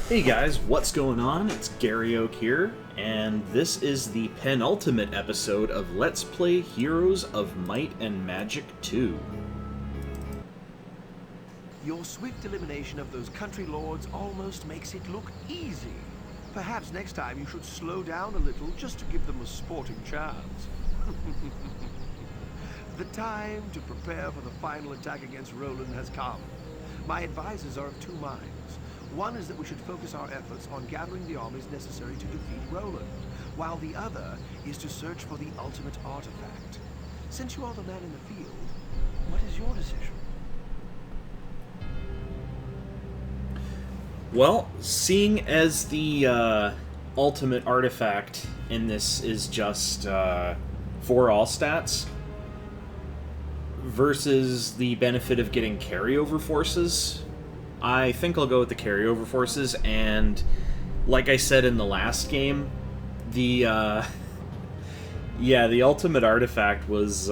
Hey guys, what's going on? It's Gary Oak here, and this is the penultimate episode of Let's Play Heroes of Might and Magic 2. Your swift elimination of those country lords almost makes it look easy. Perhaps next time you should slow down a little just to give them a sporting chance. The time to prepare for the final attack against Roland has come. My advisors are of two minds. One is that we should focus our efforts on gathering the armies necessary to defeat Roland, while the other is to search for the ultimate artifact. Since you are the man in the field, what is your decision? Well, seeing as the ultimate artifact in this is just for all stats, versus the benefit of getting carryover forces, I think I'll go with the carryover forces. And like I said in the last game, the the ultimate artifact was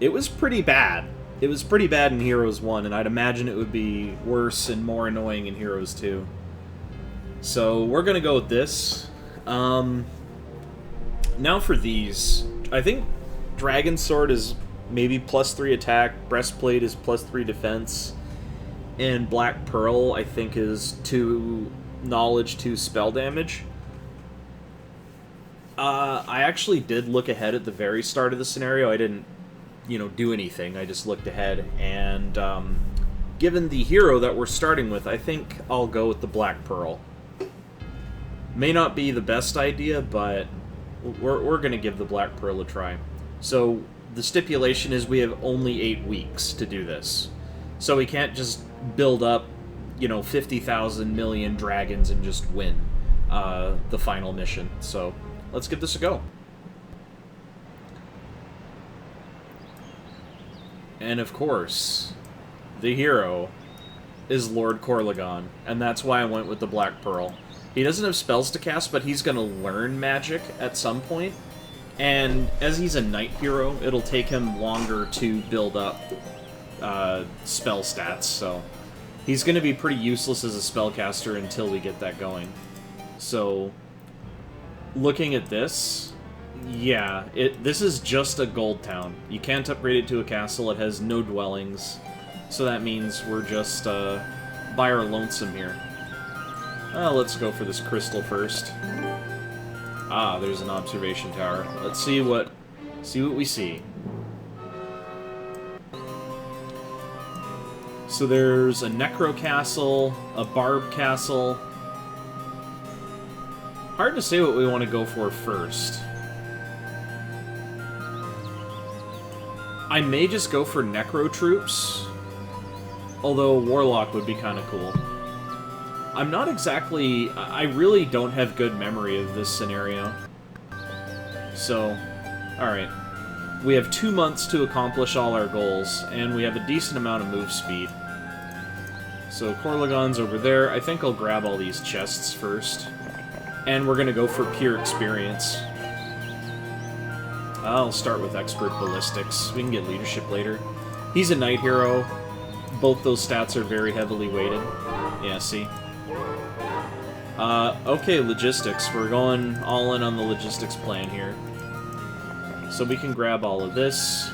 it was pretty bad. It was pretty bad in Heroes 1, and I'd imagine it would be worse and more annoying in Heroes 2. So we're gonna go with this. Now for these, I think Dragon Sword is maybe +3 attack, Breastplate is +3 defense, and Black Pearl, I think, is 2 knowledge, 2 spell damage. I actually did look ahead at the very start of the scenario. I didn't, do anything. I just looked ahead, and given the hero that we're starting with, I think I'll go with the Black Pearl. May not be the best idea, but we're going to give the Black Pearl a try. So the stipulation is we have only 8 weeks to do this. So we can't just build up, 50,000 million dragons and just win the final mission. So let's give this a go. And of course, the hero is Lord Corlegon, and that's why I went with the Black Pearl. He doesn't have spells to cast, but he's going to learn magic at some point. And as he's a knight hero, it'll take him longer to build up spell stats, so he's going to be pretty useless as a spellcaster until we get that going. So, looking at this, yeah, this is just a gold town. You can't upgrade it to a castle, it has no dwellings, so that means we're just by our lonesome here. Let's go for this crystal first. Ah, there's an observation tower. Let's see what we see. So there's a Necro Castle, a Barb Castle. Hard to say what we want to go for first. I may just go for Necro Troops, although Warlock would be kind of cool. I'm not exactly... I really don't have good memory of this scenario. So, alright. We have 2 months to accomplish all our goals, and we have a decent amount of move speed. So Corlegon's over there. I think I'll grab all these chests first. And we're gonna go for pure experience. I'll start with Expert Ballistics. We can get Leadership later. He's a knight hero. Both those stats are very heavily weighted. Yeah, see? Okay, logistics. We're going all in on the logistics plan here. So we can grab all of this.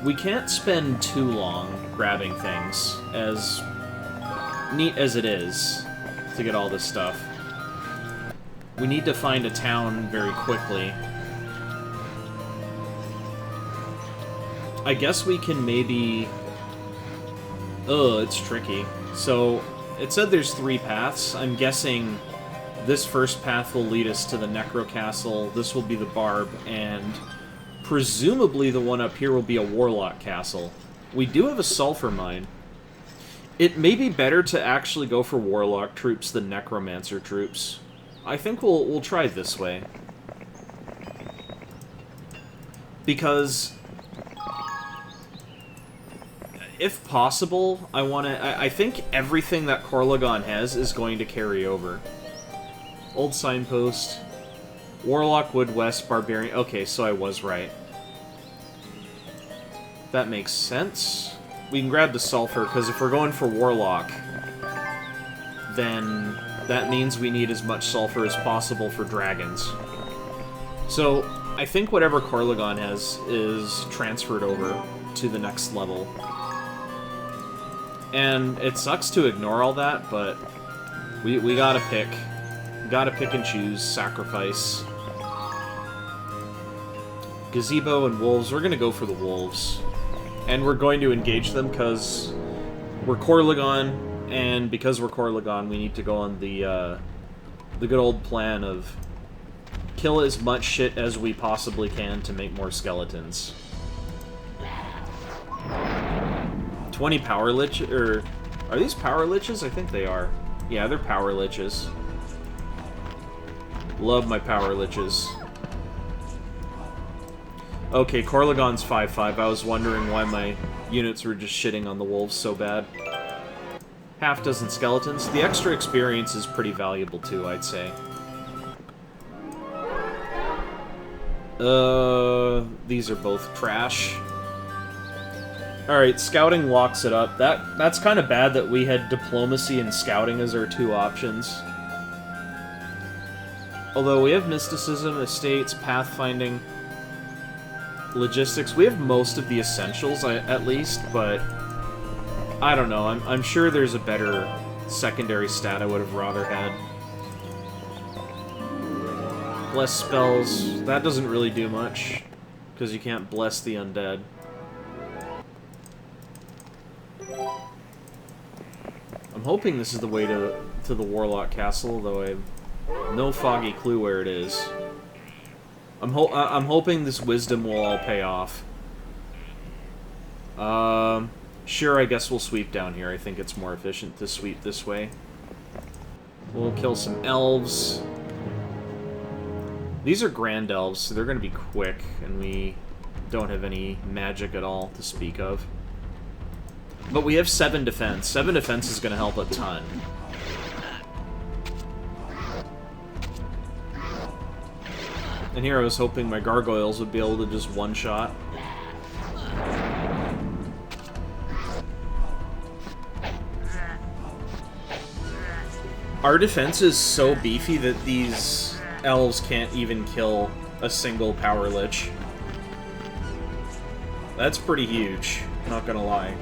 We can't spend too long grabbing things, as neat as it is to get all this stuff. We need to find a town very quickly. I guess we can maybe... Ugh, it's tricky. So, it said there's 3 paths. I'm guessing this first path will lead us to the Necro Castle, this will be the Barb, and presumably the one up here will be a Warlock Castle. We do have a Sulfur Mine. It may be better to actually go for Warlock troops than Necromancer troops. I think we'll try it this way. Because if possible, I think everything that Corlegon has is going to carry over. Old Signpost, Warlock, Wood West, Barbarian... Okay, so I was right. That makes sense. We can grab the Sulfur, because if we're going for Warlock, then that means we need as much sulfur as possible for dragons. So, I think whatever Corlagon has is transferred over to the next level. And it sucks to ignore all that, but we gotta pick. Gotta pick and choose, sacrifice. Gazebo and wolves, we're gonna go for the wolves. And we're going to engage them because we're Corlagon, and because we're Corlagon, we need to go on the good old plan of kill as much shit as we possibly can to make more skeletons. 20 power lich, or are these power liches? I think they are. Yeah, they're power liches. Love my power liches. Okay, Corlagon's 5/5. I was wondering why my units were just shitting on the wolves so bad. Half dozen skeletons. The extra experience is pretty valuable too, I'd say. These are both trash. Alright, scouting locks it up. That's kind of bad that we had diplomacy and scouting as our two options. Although we have mysticism, estates, pathfinding, logistics. We have most of the essentials, at least, but I don't know. I'm sure there's a better secondary stat I would have rather had. Bless spells. That doesn't really do much, because you can't bless the undead. I'm hoping this is the way to the Warlock Castle, though I have no foggy clue where it is. I'm hoping this wisdom will all pay off. Sure, I guess we'll sweep down here. I think it's more efficient to sweep this way. We'll kill some elves. These are grand elves, so they're going to be quick, and we don't have any magic at all to speak of. But we have 7 defense. 7 defense is going to help a ton. And here I was hoping my gargoyles would be able to just one-shot. Our defense is so beefy that these elves can't even kill a single power lich. That's pretty huge, not gonna lie.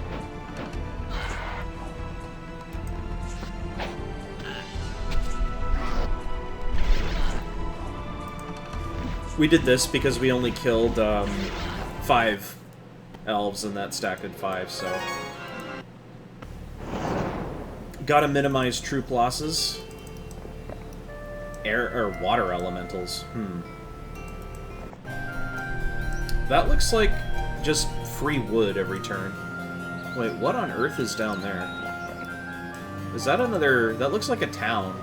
We did this because we only killed 5 elves and that stacked at 5, so... Gotta minimize troop losses. Air or water elementals. That looks like just free wood every turn. Wait, what on earth is down there? Is that another... That looks like a town.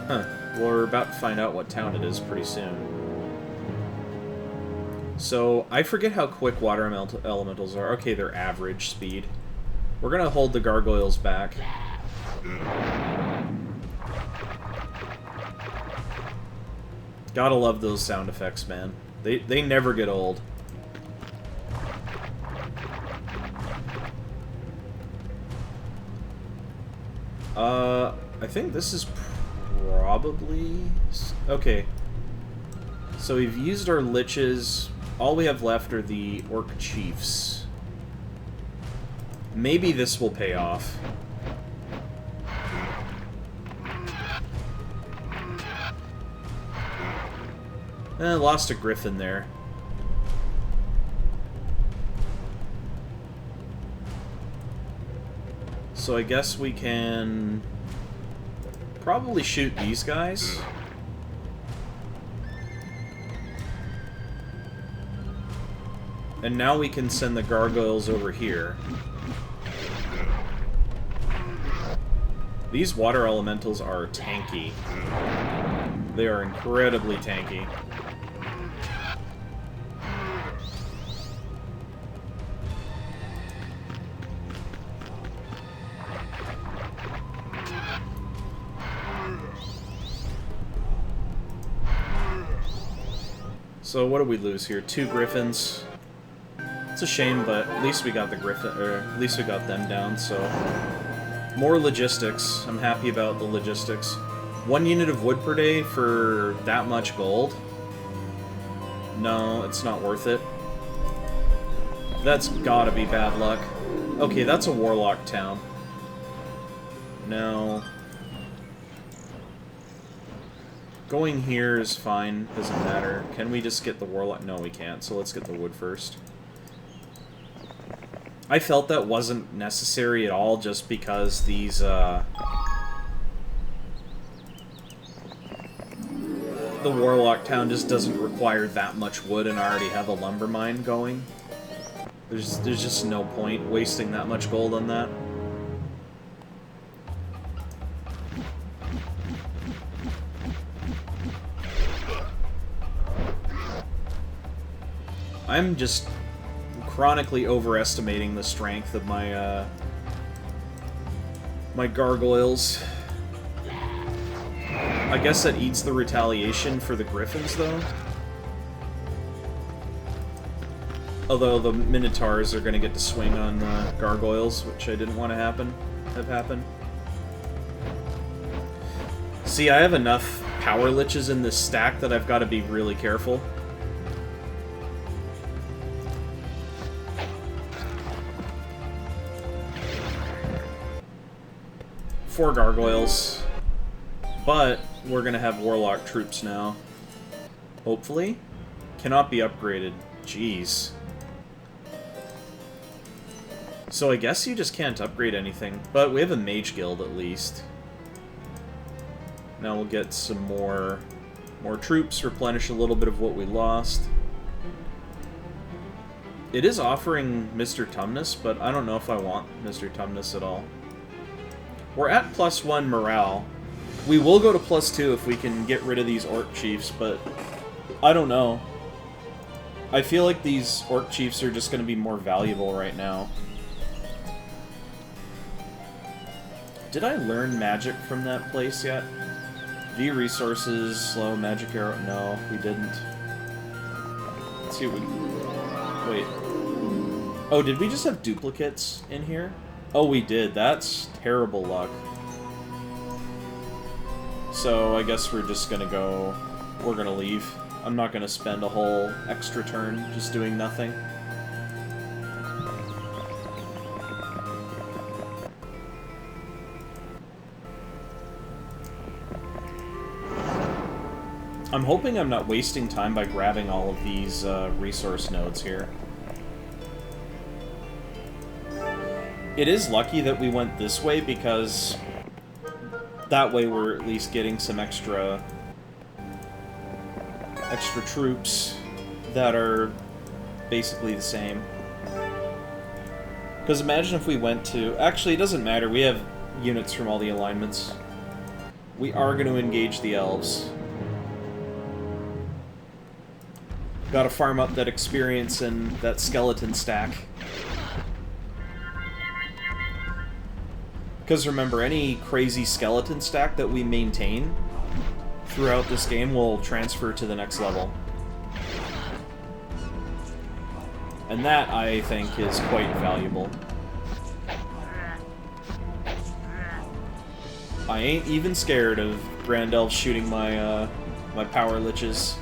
Huh. Well, we're about to find out what town it is pretty soon. So, I forget how quick water elementals are. Okay, they're average speed. We're gonna hold the gargoyles back. Gotta love those sound effects, man. They never get old. I think this is probably... Okay. So we've used our liches. All we have left are the orc chiefs. Maybe this will pay off. Lost a griffin there. So I guess we can probably shoot these guys. And now we can send the gargoyles over here. These water elementals are tanky. They are incredibly tanky. So what did we lose here? 2 griffins. It's a shame, but at least we got the griffin, or at least we got them down, so... More logistics. I'm happy about the logistics. 1 unit of wood per day for that much gold? No, it's not worth it. That's gotta be bad luck. Okay, that's a warlock town. No. Going here is fine, doesn't matter. Can we just get the warlock? No, we can't, so let's get the wood first. I felt that wasn't necessary at all just because these, the warlock town just doesn't require that much wood and I already have a lumber mine going. There's just no point wasting that much gold on that. I'm just chronically overestimating the strength of my, my gargoyles. I guess that eats the retaliation for the griffins, though. Although the minotaurs are going to get to swing on gargoyles, which I didn't want to have happen. See, I have enough power liches in this stack that I've got to be really careful. Four gargoyles, but we're gonna have warlock troops now. Hopefully. Cannot be upgraded. Jeez. So I guess you just can't upgrade anything, but we have a mage guild at least. Now we'll get some more troops, replenish a little bit of what we lost. It is offering Mr. Tumnus, but I don't know if I want Mr. Tumnus at all. We're at +1 morale. We will go to +2 if we can get rid of these orc chiefs, but I don't know. I feel like these orc chiefs are just going to be more valuable right now. Did I learn magic from that place yet? V resources, slow magic arrow. No, we didn't. Let's see what we... Wait. Oh, did we just have duplicates in here? Oh, we did. That's terrible luck. So, I guess we're just gonna go... We're gonna leave. I'm not gonna spend a whole extra turn just doing nothing. I'm hoping I'm not wasting time by grabbing all of these resource nodes here. It is lucky that we went this way, because that way we're at least getting some extra troops that are basically the same. Because imagine if we went to... Actually, it doesn't matter. We have units from all the alignments. We are going to engage the elves. Gotta farm up that experience and that skeleton stack. Because remember, any crazy skeleton stack that we maintain throughout this game will transfer to the next level. And that, I think, is quite valuable. I ain't even scared of Grand Elves shooting my, my power liches.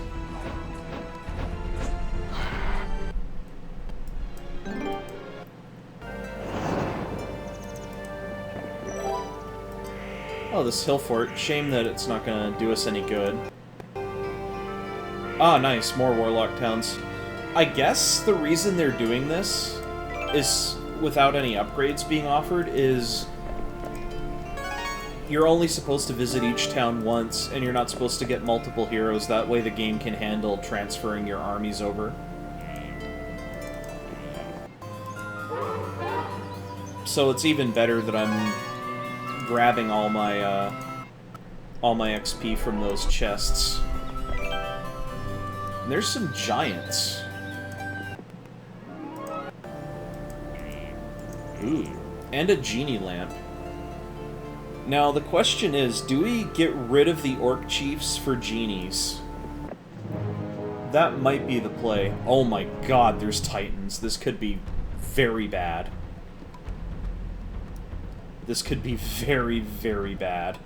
Oh, this hill fort. Shame that it's not gonna do us any good. Ah, nice. More warlock towns. I guess the reason they're doing this is, without any upgrades being offered, is you're only supposed to visit each town once, and you're not supposed to get multiple heroes. That way the game can handle transferring your armies over. So it's even better that I'm grabbing all my XP from those chests. And there's some giants. Ooh, and a genie lamp. Now the question is, do we get rid of the orc chiefs for genies? That might be the play. Oh my god, there's titans. This could be very bad. This could be very, very bad.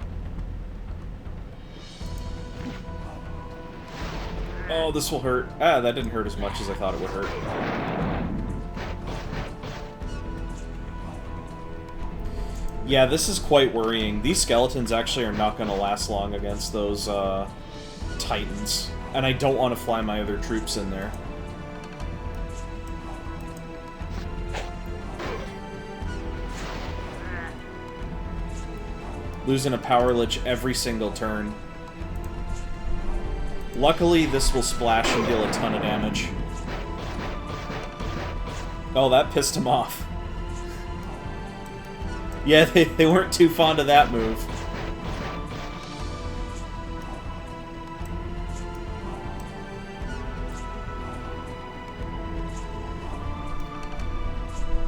Oh, this will hurt. Ah, that didn't hurt as much as I thought it would hurt. Yeah, this is quite worrying. These skeletons actually are not going to last long against those titans. And I don't want to fly my other troops in there. Losing a Power Lich every single turn. Luckily, this will splash and deal a ton of damage. Oh, that pissed him off. Yeah, they weren't too fond of that move.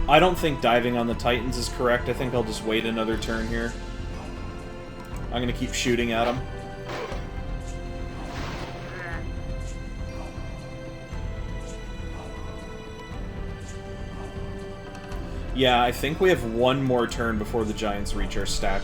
I don't think diving on the Titans is correct. I think I'll just wait another turn here. I'm gonna keep shooting at them. Yeah, I think we have one more turn before the Giants reach our stack.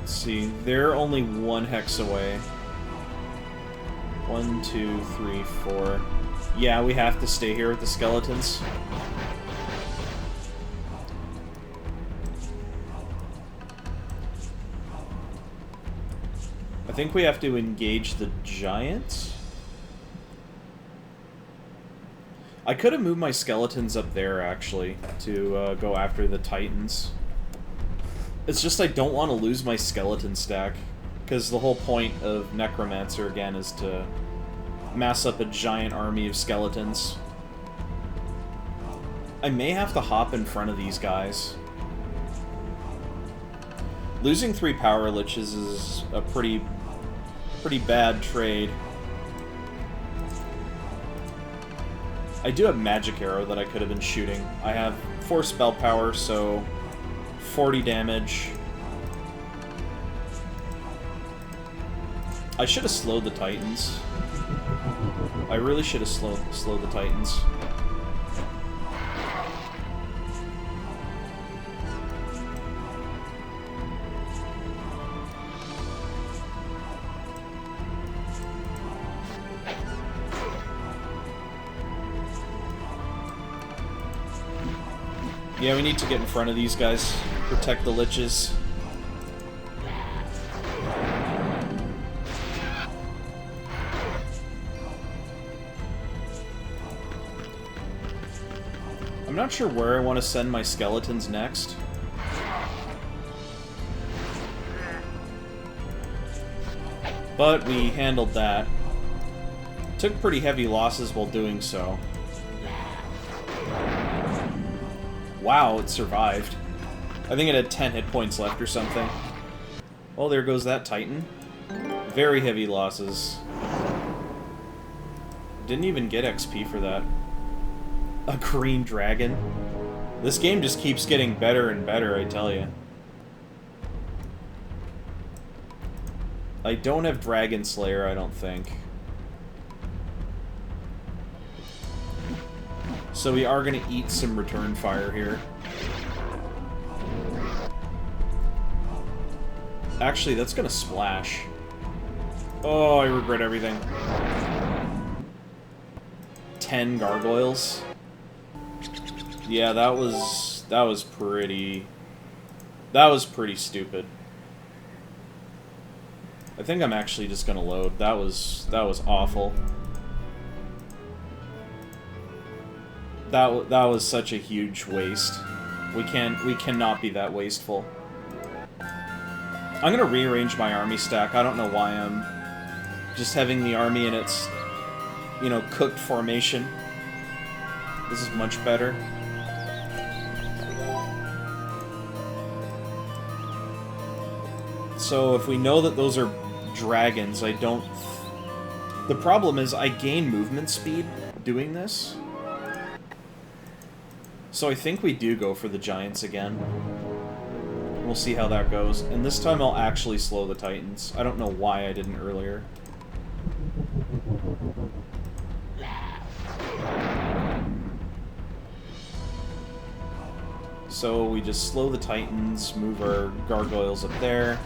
Let's see, they're only one hex away. 1, 2, 3, 4. Yeah, we have to stay here with the skeletons. I think we have to engage the giants. I could have moved my skeletons up there, actually, to go after the titans. It's just I don't want to lose my skeleton stack, because the whole point of Necromancer, again, is to mass up a giant army of skeletons. I may have to hop in front of these guys. Losing 3 Power Liches is a pretty bad trade. I do have Magic Arrow that I could have been shooting. I have 4 spell power, so 40 damage. I should have slowed the Titans. I really should have slowed the Titans. Yeah, we need to get in front of these guys. Protect the liches. I'm not sure where I want to send my skeletons next. But we handled that. Took pretty heavy losses while doing so. Wow, it survived. I think it had 10 hit points left or something. Oh, there goes that Titan. Very heavy losses. Didn't even get XP for that. A green dragon. This game just keeps getting better and better, I tell you. I don't have Dragon Slayer, I don't think. So we are going to eat some return fire here. Actually, that's going to splash. Oh, I regret everything. 10 gargoyles. Yeah, that was pretty stupid. I think I'm actually just going to load. That was awful. That was such a huge waste. We cannot be that wasteful. I'm gonna rearrange my army stack. I don't know why I'm just having the army in its, you know, cooked formation. This is much better. So if we know that those are dragons, I don't... The problem is I gain movement speed doing this. So I think we do go for the giants again. We'll see how that goes. And this time I'll actually slow the Titans. I don't know why I didn't earlier. So we just slow the Titans, move our gargoyles up there.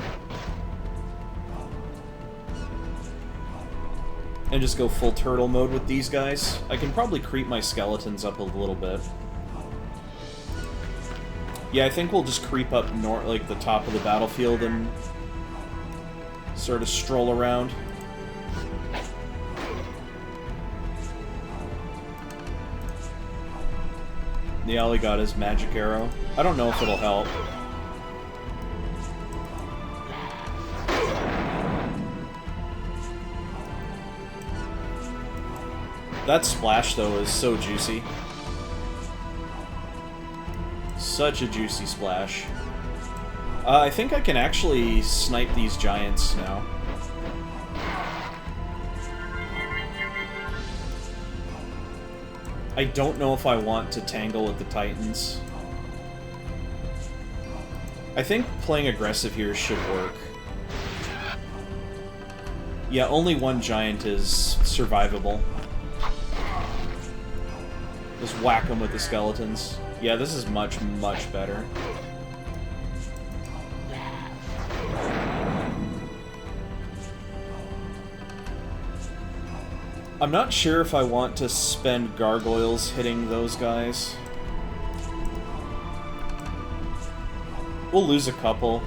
And just go full turtle mode with these guys. I can probably creep my skeletons up a little bit. Yeah, I think we'll just creep up north, like the top of the battlefield and sort of stroll around. The alley got his magic arrow. I don't know if it'll help. That splash, though, is so juicy. Such a juicy splash. I think I can actually snipe these giants now. I don't know if I want to tangle with the Titans. I think playing aggressive here should work. Yeah, only one giant is survivable. Just whack them with the skeletons. Yeah, this is much, much better. I'm not sure if I want to spend gargoyles hitting those guys. We'll lose a couple.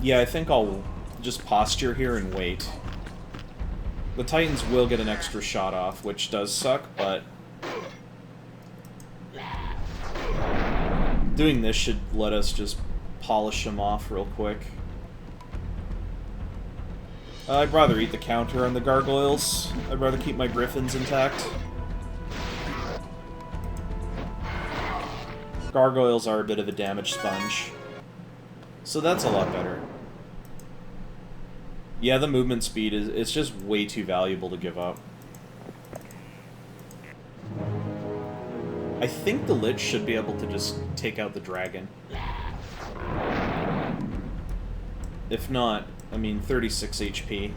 Yeah, I think I'll just posture here and wait. The Titans will get an extra shot off, which does suck, but doing this should let us just polish them off real quick. I'd rather eat the counter on the gargoyles. I'd rather keep my griffins intact. Gargoyles are a bit of a damage sponge. So that's a lot better. Yeah, the movement speed it's just way too valuable to give up. I think the Lich should be able to just take out the dragon. If not, I mean, 36 HP.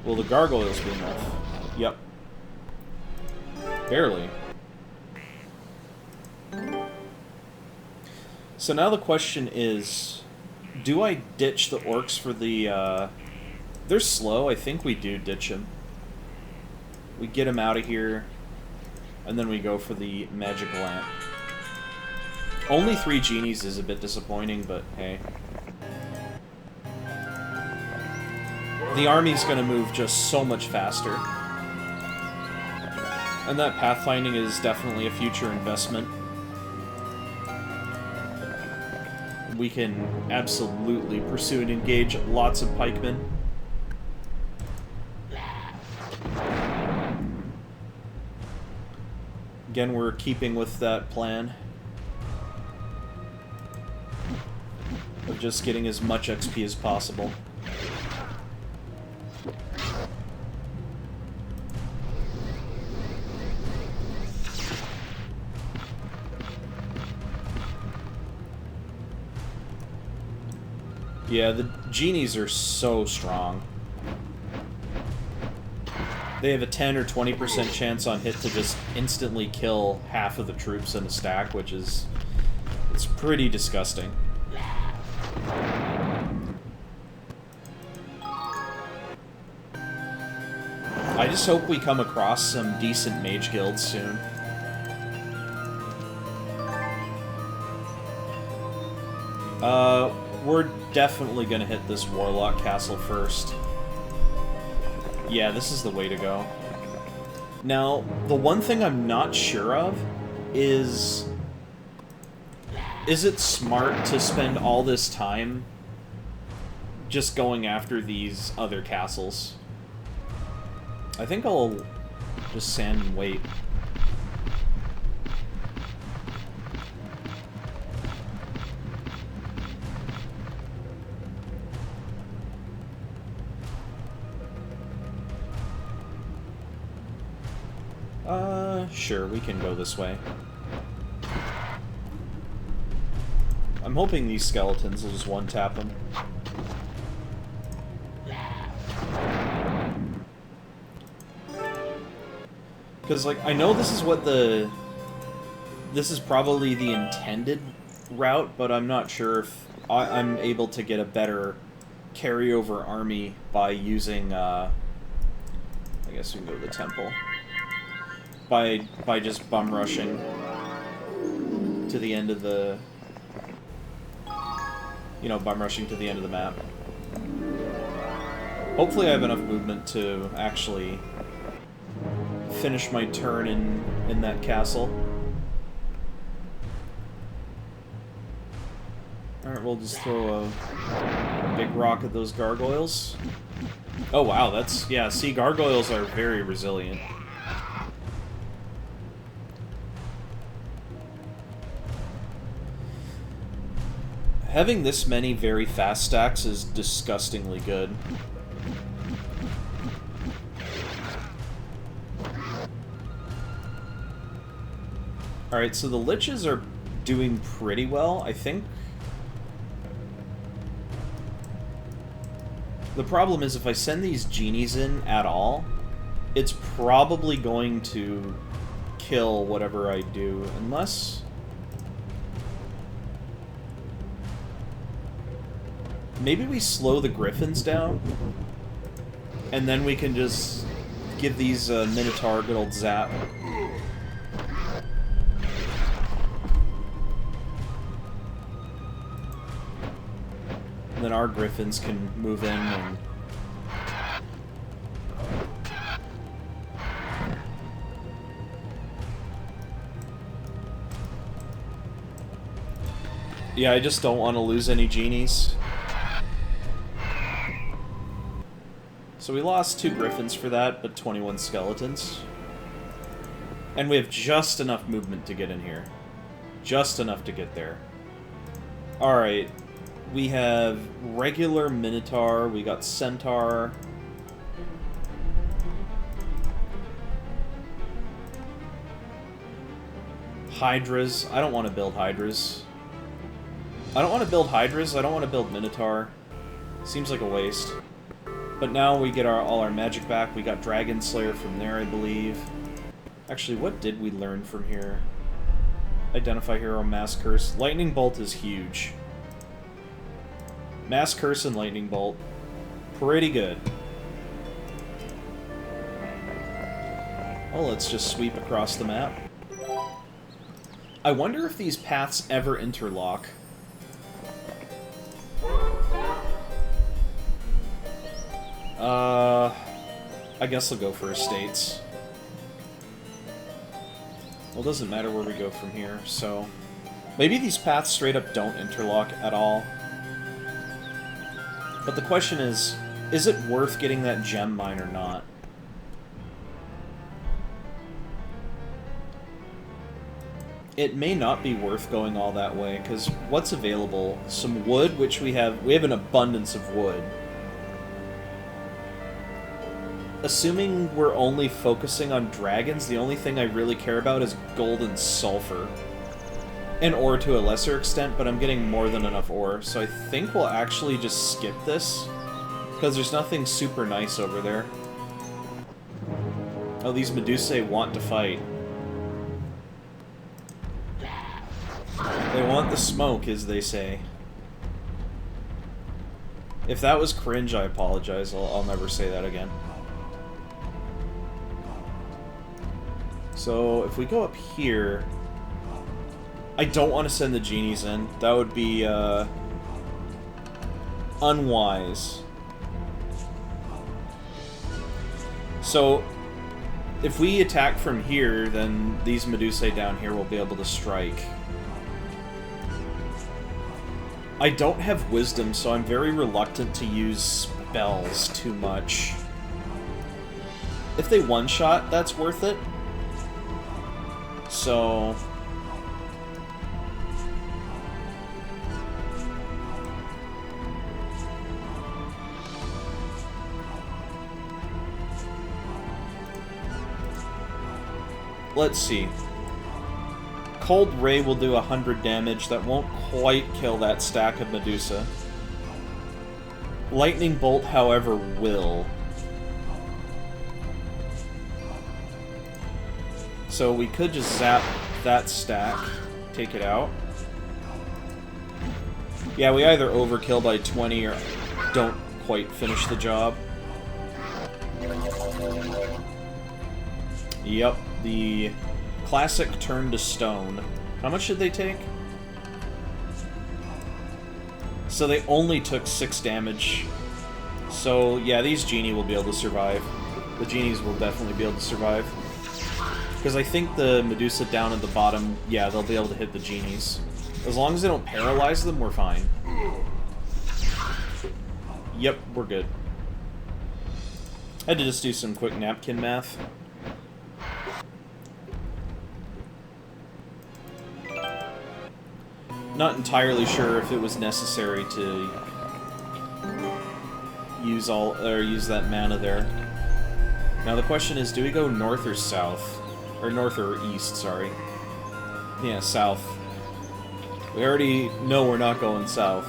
Will the gargoyles be enough? Yep. Barely. So now the question is, do I ditch the orcs for the, they're slow, I think we do ditch them. We get them out of here, and then we go for the magic lamp. Only 3 genies is a bit disappointing, but hey. The army's gonna move just so much faster. And that pathfinding is definitely a future investment. We can absolutely pursue and engage lots of pikemen. Again, we're keeping with that plan of just getting as much XP as possible. Yeah, the genies are so strong. They have a 10 or 20% chance on hit to just instantly kill half of the troops in a stack, which is... it's pretty disgusting. I just hope we come across some decent mage guilds soon. We're definitely gonna hit this Warlock Castle first. Yeah, this is the way to go. Now, the one thing I'm not sure of is it smart to spend all this time just going after these other castles? I think I'll just stand and wait. Sure, we can go this way. I'm hoping these skeletons will just one-tap them. Because, like, I know this is what the... This is probably the intended route, but I'm not sure if I'm able to get a better carryover army by using, I guess we can go to the temple. By just bum rushing to the end of the... You know, bum rushing to the end of the map. Hopefully I have enough movement to actually finish my turn in that castle. Alright, we'll just throw a big rock at those gargoyles. Oh wow, that's... Yeah, see, gargoyles are very resilient. Having this many very fast stacks is disgustingly good. Alright, so the liches are doing pretty well, I think. The problem is if I send these genies in at all, it's probably going to kill whatever I do, unless... Maybe we slow the griffins down, and then we can just give these Minotaur a good old zap. And then our griffins can move in and... Yeah, I just don't want to lose any genies. So we lost 2 griffins for that, but 21 skeletons. And we have just enough movement to get in here. Just enough to get there. Alright. We have regular Minotaur, we got Centaur. Hydras. I don't want to build Hydras. I don't want to build Hydras, I don't want to build Minotaur. Seems like a waste. But now we get all our magic back. We got Dragon Slayer from there, I believe. Actually, what did we learn from here? Identify Hero, Mass Curse. Lightning Bolt is huge. Mass Curse and Lightning Bolt. Pretty good. Well, let's just sweep across the map. I wonder if these paths ever interlock. I guess I'll go for estates. Well, it doesn't matter where we go from here, so... Maybe these paths straight up don't interlock at all. But the question is it worth getting that gem mine or not? It may not be worth going all that way, because what's available? Some wood, which we have an abundance of wood. Assuming we're only focusing on dragons, the only thing I really care about is gold and sulfur. And ore to a lesser extent, but I'm getting more than enough ore, so I think we'll actually just skip this, because there's nothing super nice over there. Oh, these Medusae want to fight. They want the smoke, as they say. If that was cringe, I apologize. I'll never say that again. So, if we go up here... I don't want to send the genies in. That would be, unwise. So, if we attack from here, then these Medusae down here will be able to strike. I don't have wisdom, so I'm very reluctant to use spells too much. If they one-shot, that's worth it. So... let's see. Cold Ray will do 100 damage. That won't quite kill that stack of Medusa. Lightning Bolt, however, will. So we could just zap that stack, take it out. Yeah, we either overkill by 20 or don't quite finish the job. Yep, the classic turn to stone. How much did they take? So they only took 6 damage. So yeah, these Genie will be able to survive. The Genies will definitely be able to survive. Because I think the Medusa down at the bottom, yeah, they'll be able to hit the Genies. As long as they don't paralyze them, we're fine. Yep, we're good. I had to just do some quick napkin math. Not entirely sure if it was necessary to use that mana there. Now the question is, do we go north or south? Or north or east, sorry. Yeah, south. We already know we're not going south.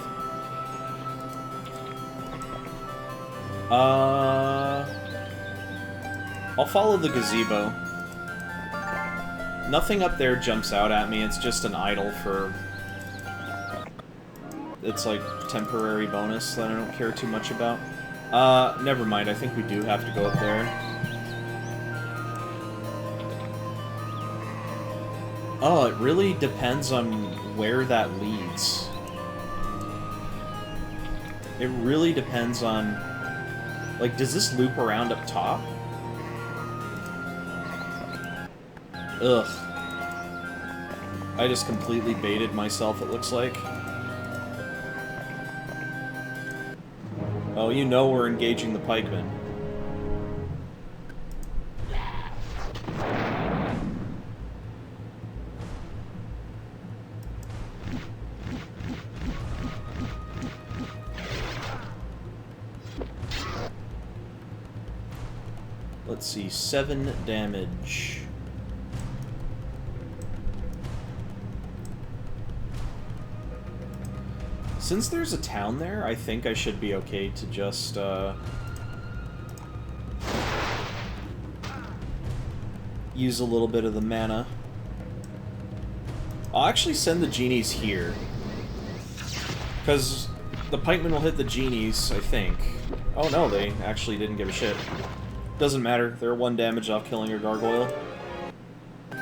I'll follow the gazebo. Nothing up there jumps out at me, it's just an idol for... It's like temporary bonus that I don't care too much about. Never mind, I think we do have to go up there. Oh, it really depends on where that leads. It really depends on... Like, does this loop around up top? Ugh. I just completely baited myself, it looks like. Oh, you know we're engaging the pikemen. Let's see, 7 damage. Since there's a town there, I think I should be okay to just, use a little bit of the mana. I'll actually send the Genies here. Because the pikemen will hit the Genies, I think. Oh no, they actually didn't give a shit. Doesn't matter, they're 1 damage off killing your gargoyle. I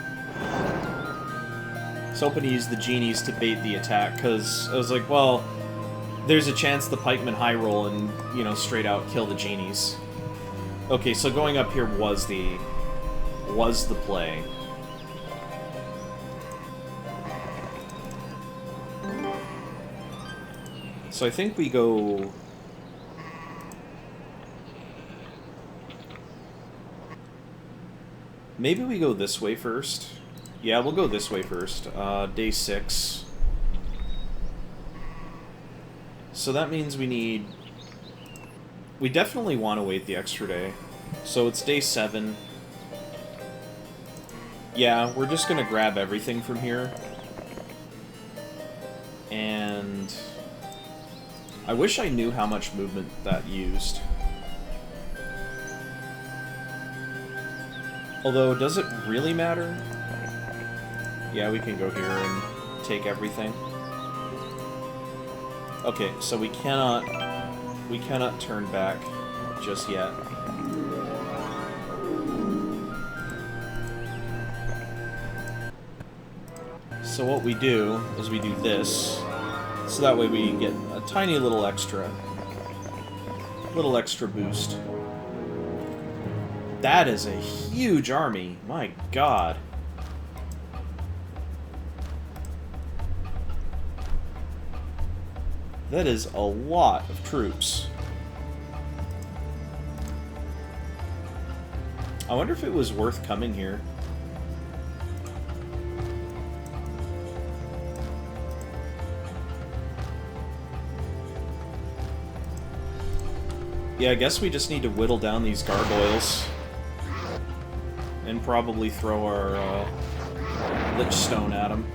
was hoping to use the Genies to bait the attack, because I was like, well, there's a chance the pikemen high roll and, you know, straight out kill the Genies. Okay, so going up here was the play. So I think we go... Maybe we go this way first. Yeah, we'll go this way first. Day 6. So that means we need... We definitely want to wait the extra day. So it's day 7. Yeah, we're just gonna grab everything from here. And... I wish I knew how much movement that used. Although, does it really matter? Yeah, we can go here and take everything. Okay, so we cannot turn back just yet. So what we do is we do this, so that way we get a tiny little extra boost. That is a huge army, my god. That is a lot of troops. I wonder if it was worth coming here. Yeah, I guess we just need to whittle down these gargoyles. and probably throw our Lich Stone at him.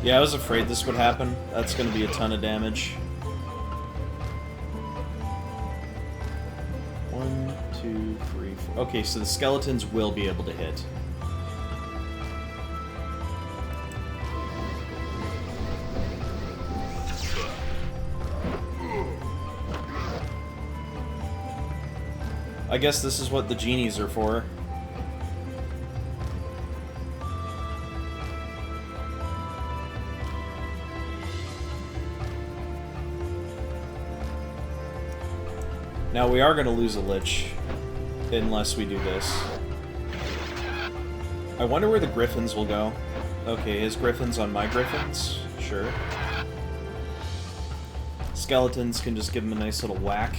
Yeah, I was afraid this would happen. That's going to be a ton of damage. 1, 2, 3, 4. Okay, so the skeletons will be able to hit. I guess this is what the genies are for. Now, we are going to lose a Lich, unless we do this. I wonder where the Griffins will go. Okay, his Griffins on my Griffins? Sure. Skeletons can just give him a nice little whack.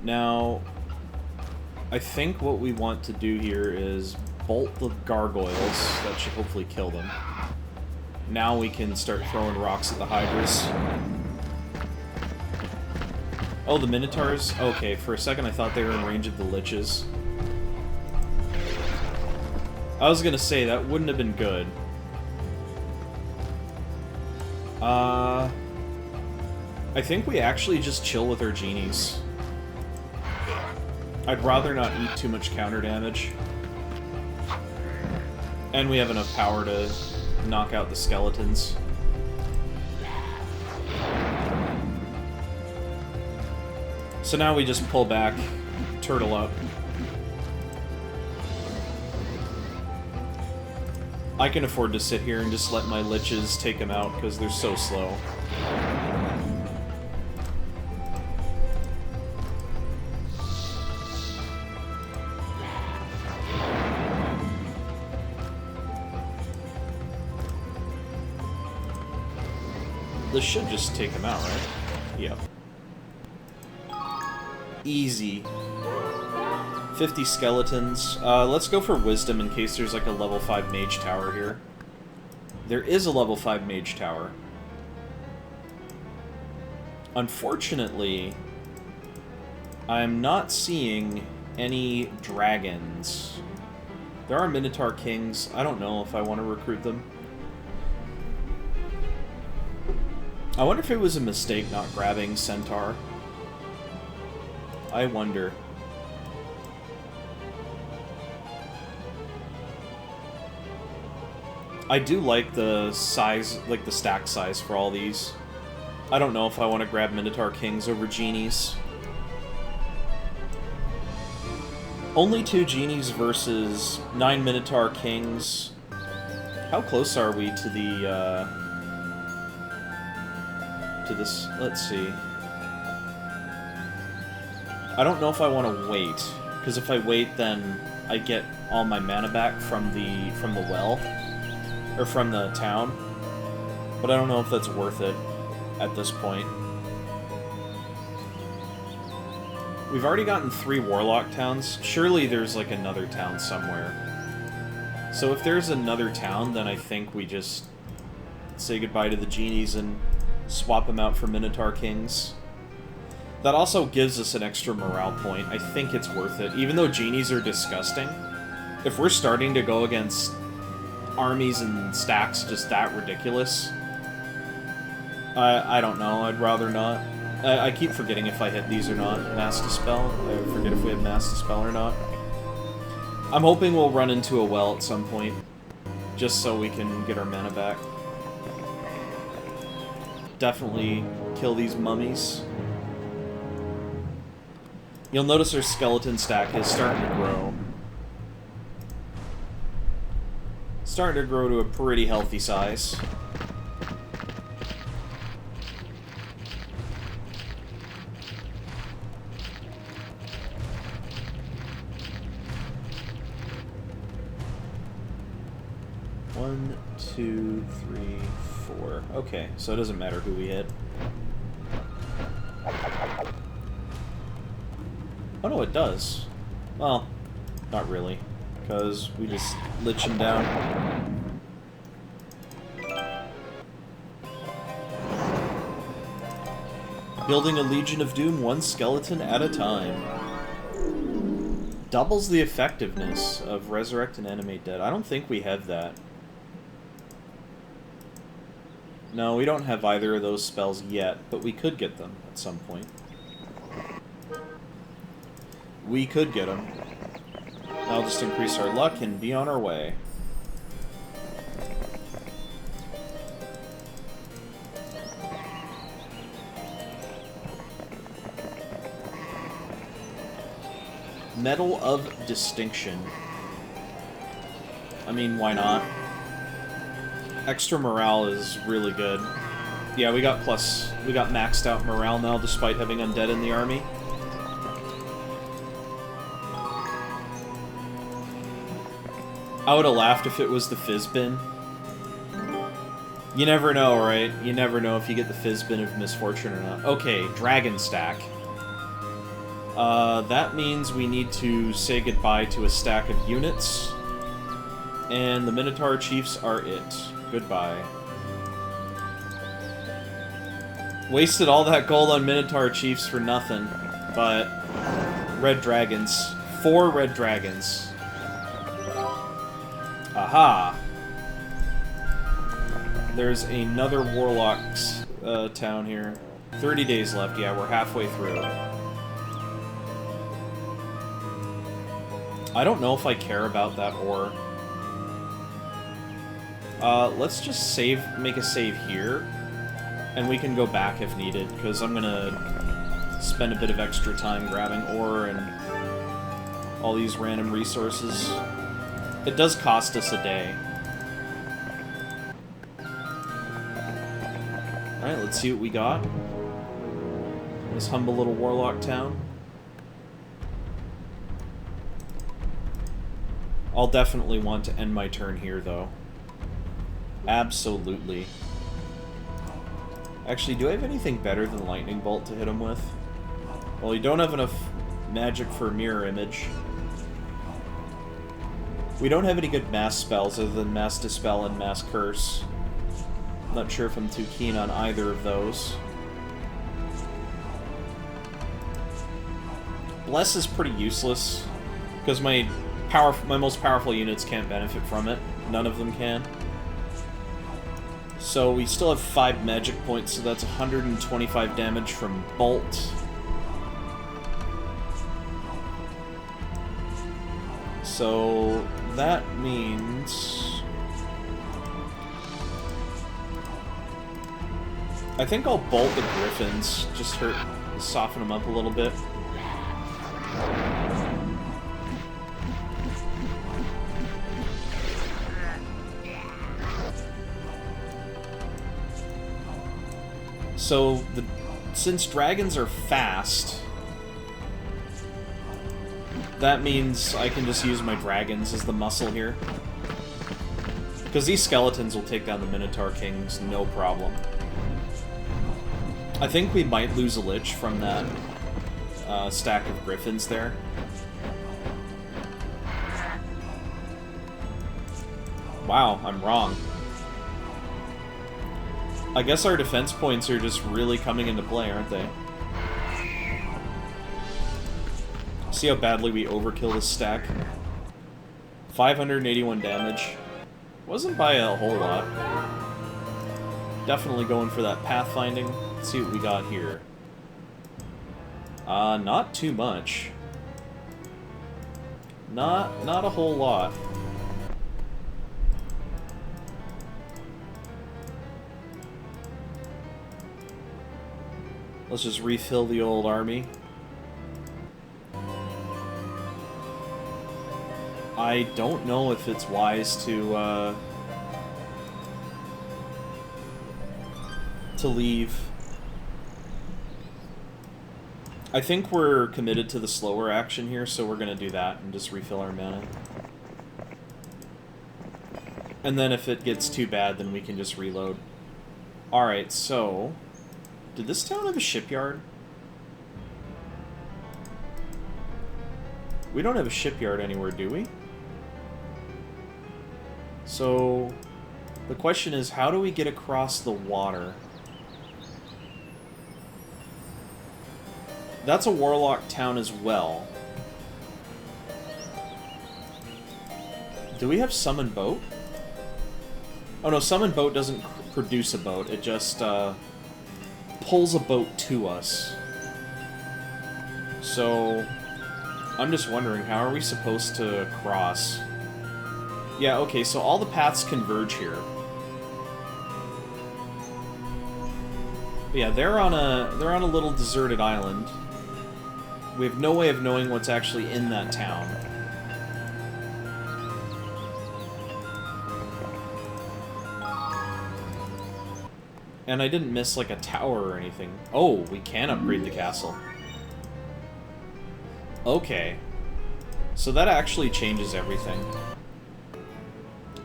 Now, I think what we want to do here is bolt the gargoyles. That should hopefully kill them. Now we can start throwing rocks at the hydras. Oh, the minotaurs? Okay, for a second I thought they were in range of the liches. I was gonna say, that wouldn't have been good. I think we actually just chill with our genies. I'd rather not eat too much counter damage. And we have enough power to knock out the skeletons. So now we just pull back, turtle up. I can afford to sit here and just let my liches take them out because they're so slow. This should just take him out, right? Yep. Easy. 50 skeletons. Let's go for Wisdom in case there's like a level 5 mage tower here. There is a level 5 mage tower. Unfortunately, I'm not seeing any dragons. There are Minotaur Kings. I don't know if I want to recruit them. I wonder if it was a mistake not grabbing Centaur. I wonder. I do like the size, like the stack size for all these. I don't know if I want to grab Minotaur Kings over Genies. Only 2 Genies versus 9 Minotaur Kings. How close are we to the, to this? Let's see. I don't know if I want to wait, because if I wait, then I get all my mana back from the well, or from the town. But I don't know if that's worth it at this point. We've already gotten 3 Warlock towns. Surely there's like another town somewhere. So if there's another town, then I think we just say goodbye to the Genies and swap them out for Minotaur Kings. That also gives us an extra morale point. I think it's worth it. Even though Genies are disgusting, if we're starting to go against armies and stacks just that ridiculous, I don't know. I'd rather not. I keep forgetting if I hit these or not. Mass Dispel. I forget if we have Mass Dispel or not. I'm hoping we'll run into a well at some point, just so we can get our mana back. Definitely kill these mummies. You'll notice our skeleton stack is starting to grow. Starting to grow to a pretty healthy size. One, two, three, 4. Okay, so it doesn't matter who we hit. Oh no, it does. Well, not really, because we just lich him down. Building a Legion of Doom, one skeleton at a time. Doubles the effectiveness of Resurrect and Animate Dead. I don't think we have that. No, we don't have either of those spells yet, but we could get them at some point. We could get them. That'll just increase our luck and be on our way. Medal of Distinction. I mean, why not? Extra morale is really good. Yeah, we got maxed out morale now despite having undead in the army. I would have laughed if it was the Fizzbin. You never know, right? You never know if you get the Fizzbin of Misfortune or not. Okay, Dragon Stack. That means we need to say goodbye to a stack of units. And the Minotaur Chiefs are it. Goodbye. Wasted all that gold on Minotaur Chiefs for nothing. But red dragons. 4 red dragons. Aha! There's another Warlock's town here. 30 days left. Yeah, we're halfway through. I don't know if I care about that ore. Let's just make a save here, and we can go back if needed, because I'm gonna spend a bit of extra time grabbing ore and all these random resources. It does cost us a day. Alright, let's see what we got. This humble little warlock town. I'll definitely want to end my turn here, though. Absolutely. Actually, do I have anything better than Lightning Bolt to hit him with? Well, you don't have enough magic for Mirror Image. We don't have any good mass spells other than Mass Dispel and Mass Curse. Not sure if I'm too keen on either of those. Bless is pretty useless, because my most powerful units can't benefit from it. None of them can. So we still have 5 magic points, so that's 125 damage from Bolt. So that means... I think I'll bolt the Griffins, just soften them up a little bit. So, since dragons are fast, that means I can just use my dragons as the muscle here. Because these skeletons will take down the Minotaur Kings, no problem. I think we might lose a Lich from that stack of Griffins there. Wow, I'm wrong. I guess our defense points are just really coming into play, aren't they? See how badly we overkill this stack? 581 damage. Wasn't by a whole lot. Definitely going for that pathfinding. Let's see what we got here. Not too much. Not a whole lot. Let's just refill the old army. I don't know if it's wise to leave. I think we're committed to the slower action here, so we're gonna do that and just refill our mana. And then if it gets too bad, then we can just reload. Alright, so... Did this town have a shipyard? We don't have a shipyard anywhere, do we? So... The question is, how do we get across the water? That's a warlock town as well. Do we have summon boat? Oh no, summon boat doesn't produce a boat. It just pulls a boat to us. So I'm just wondering, how are we supposed to cross? Yeah, okay, so all the paths converge here. But yeah, they're on a little deserted island. We have no way of knowing what's actually in that town. And I didn't miss, like, a tower or anything. Oh, we can upgrade the castle. Okay. So that actually changes everything.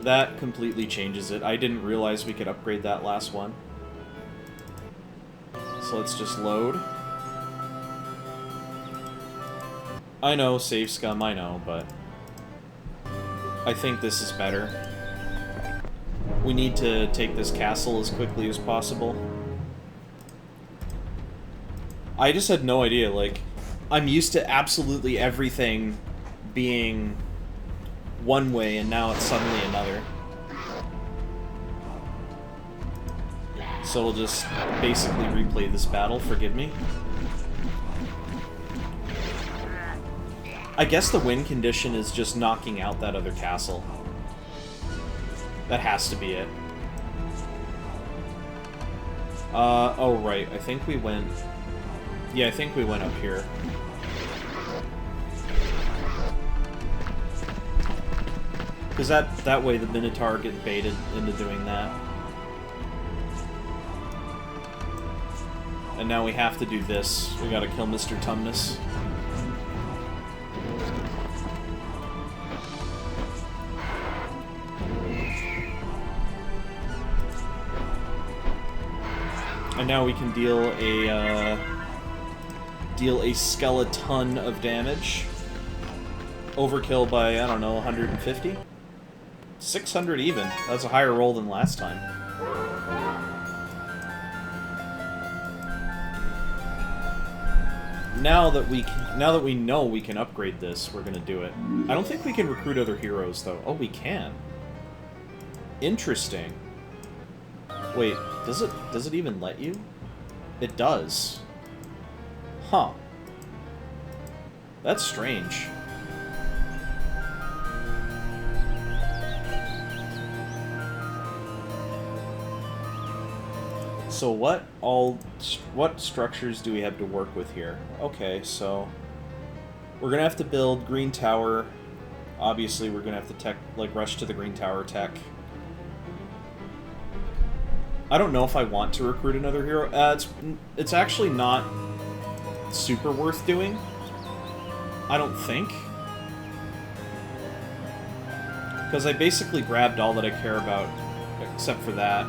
That completely changes it. I didn't realize we could upgrade that last one. So let's just load. I know, save scum, I know, but... I think this is better. We need to take this castle as quickly as possible. I just had no idea, like... I'm used to absolutely everything being one way, and now it's suddenly another. So we'll just basically replay this battle, forgive me. I guess the win condition is just knocking out that other castle. That has to be it. Oh right, I think we went... Yeah, I think we went up here. Because that way the Minotaur get baited into doing that. And now we have to do this. We gotta kill Mr. Tumnus. And now we can deal a skeleton of damage. Overkill by, I don't know, 150? 600 even. That's a higher roll than last time. Now that we know we can upgrade this, we're gonna do it. I don't think we can recruit other heroes though. Oh, we can. Interesting. Wait, does it even let you? It does. Huh. That's strange. So what structures do we have to work with here? Okay, so we're gonna have to build Green Tower. Obviously, we're gonna have to rush to the Green Tower tech. I don't know if I want to recruit another hero. It's actually not super worth doing. I don't think. Because I basically grabbed all that I care about, except for that.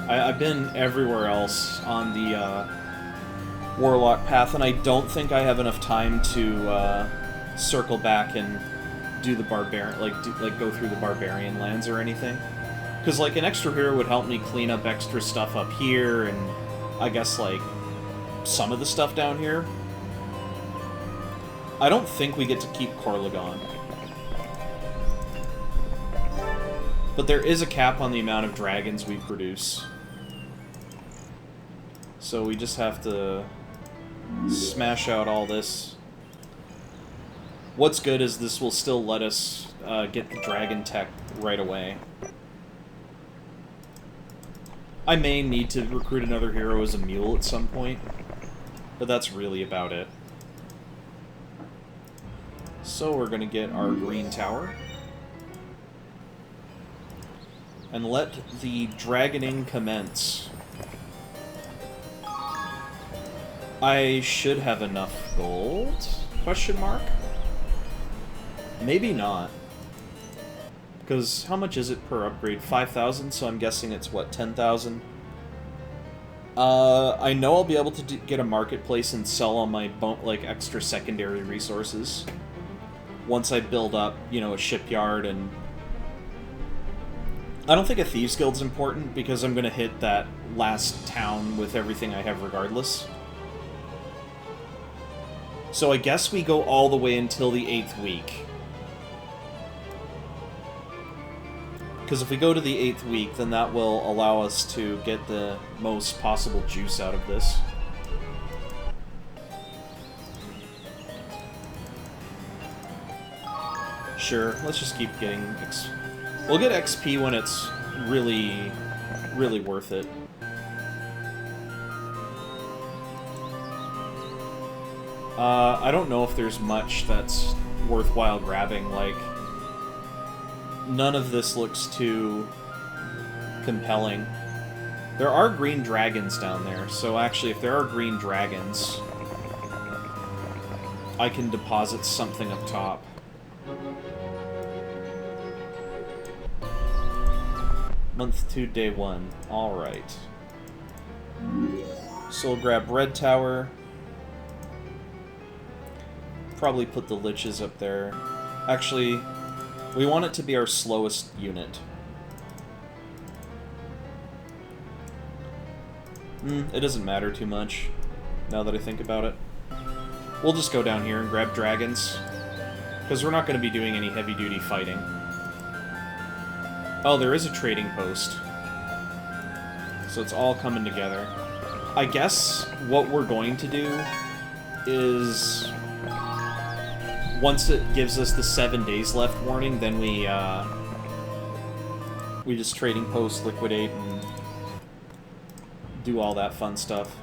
I've been everywhere else on the Warlock path, and I don't think I have enough time to circle back and do the Barbarian, go through the Barbarian lands or anything. Because, like, an extra hero would help me clean up extra stuff up here, and I guess, like, some of the stuff down here. I don't think we get to keep Corlegon. But there is a cap on the amount of dragons we produce. So we just have to smash out all this. What's good is this will still let us get the dragon tech right away. I may need to recruit another hero as a mule at some point, but that's really about it. So we're gonna get our Green Tower. And let the dragoning commence. I should have enough gold? Question mark? Maybe not. Because how much is it per upgrade? 5,000, so I'm guessing it's, what, 10,000? I know I'll be able to get a marketplace and sell all my like extra secondary resources once I build up, you know, a shipyard. And I don't think a Thieves Guild's important because I'm gonna hit that last town with everything I have regardless. So I guess we go all the way until the 8th week. Because if we go to the 8th week, then that will allow us to get the most possible juice out of this. Sure, let's just keep getting We'll get XP when it's really, really worth it. I don't know if there's much that's worthwhile grabbing, like... None of this looks too compelling. There are green dragons down there, so actually if there are green dragons, I can deposit something up top. Month 2, day 1. Alright. So we'll grab Red Tower. Probably put the Liches up there. Actually, we want it to be our slowest unit. It doesn't matter too much, now that I think about it. We'll just go down here and grab dragons, because we're not going to be doing any heavy-duty fighting. Oh, there is a trading post. So it's all coming together. I guess what we're going to do is... Once it gives us the 7 days left warning, then we just trading post, liquidate, and do all that fun stuff.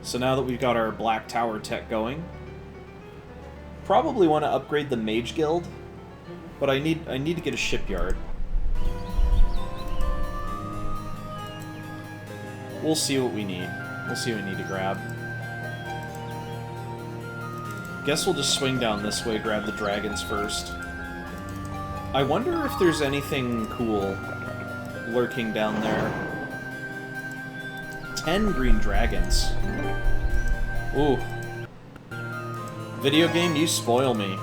So now that we've got our Black Tower tech going, probably want to upgrade the Mage Guild, but I need to get a shipyard. We'll see what we need. We'll see what we need to grab. Guess we'll just swing down this way, grab the dragons first. I wonder if there's anything cool lurking down there. 10 green dragons. Ooh. Video game, you spoil me.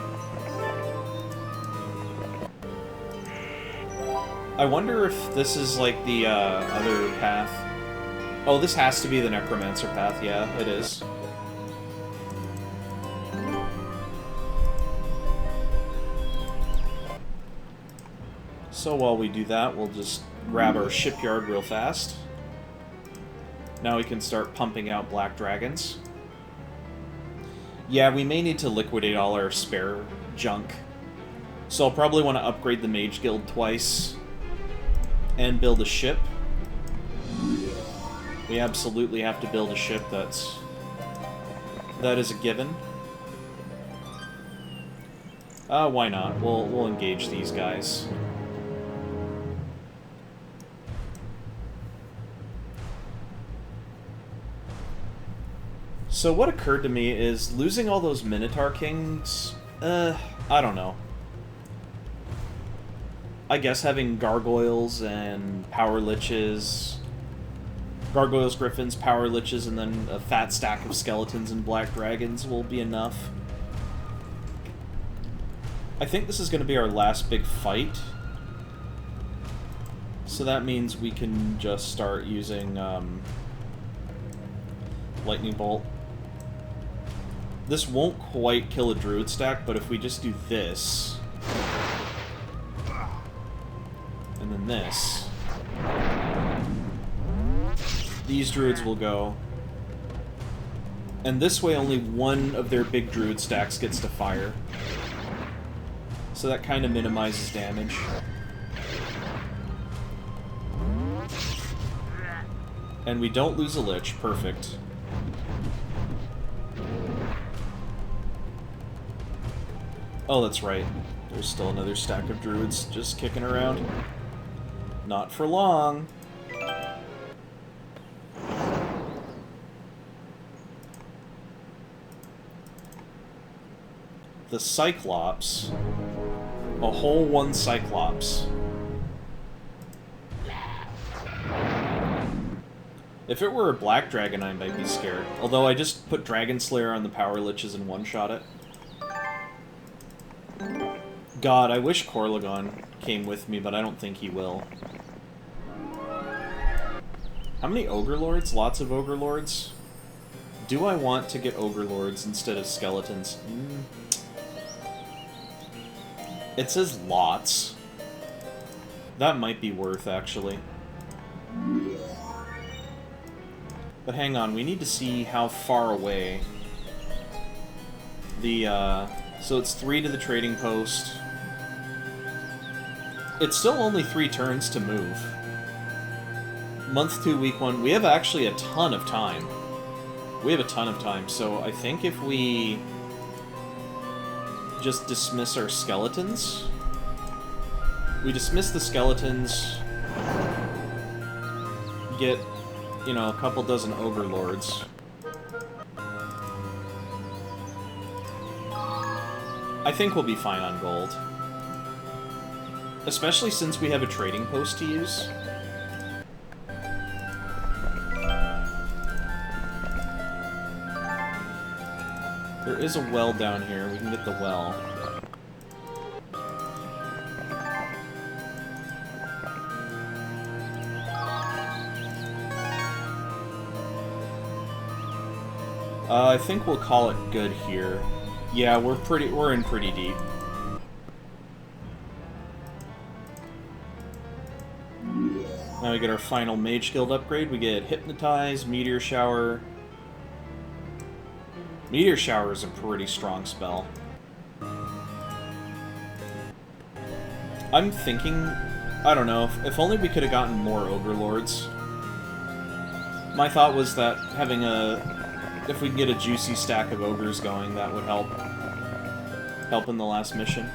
I wonder if this is like the other path. Oh, this has to be the Necromancer path. Yeah, it is. So while we do that, we'll just grab our shipyard real fast. Now we can start pumping out black dragons. Yeah, we may need to liquidate all our spare junk. So I'll probably want to upgrade the Mage Guild twice and build a ship. We absolutely have to build a ship, that is a given. Why not? We'll engage these guys. So what occurred to me is losing all those Minotaur Kings, I don't know. I guess having Gargoyles and Power Liches, Gargoyles, Griffins, Power Liches, and then a fat stack of Skeletons and Black Dragons will be enough. I think this is going to be our last big fight. So that means we can just start using Lightning Bolt. This won't quite kill a Druid stack, but if we just do this, and then this, these Druids will go. And this way only one of their big Druid stacks gets to fire. So that kind of minimizes damage. And we don't lose a Lich. Perfect. Oh, that's right. There's still another stack of Druids just kicking around. Not for long. The Cyclops. A whole one Cyclops. If it were a black dragon, I might be scared. Although I just put Dragon Slayer on the Power Liches and one-shot it. God, I wish Corlagon came with me, but I don't think he will. How many Ogre Lords? Lots of Ogre Lords? Do I want to get Ogre Lords instead of skeletons? It says lots. That might be worth, actually. But hang on, we need to see how far away the, so it's 3 to the trading post. It's still only 3 turns to move. Month 2, week 1. We have actually a ton of time. We have a ton of time, so I think if we just dismiss our skeletons... We dismiss the skeletons, get, you know, a couple dozen Ogre Lords. I think we'll be fine on gold. Especially since we have a trading post to use. There is a well down here. We can get the well. I think we'll call it good here. Yeah, we're in pretty deep. Now we get our final Mage Guild upgrade. We get Hypnotize, Meteor Shower. Meteor Shower is a pretty strong spell. I'm thinking, I don't know, if only we could have gotten more Ogre Lords. My thought was that having if we can get a juicy stack of ogres going, that would help. Help in the last mission.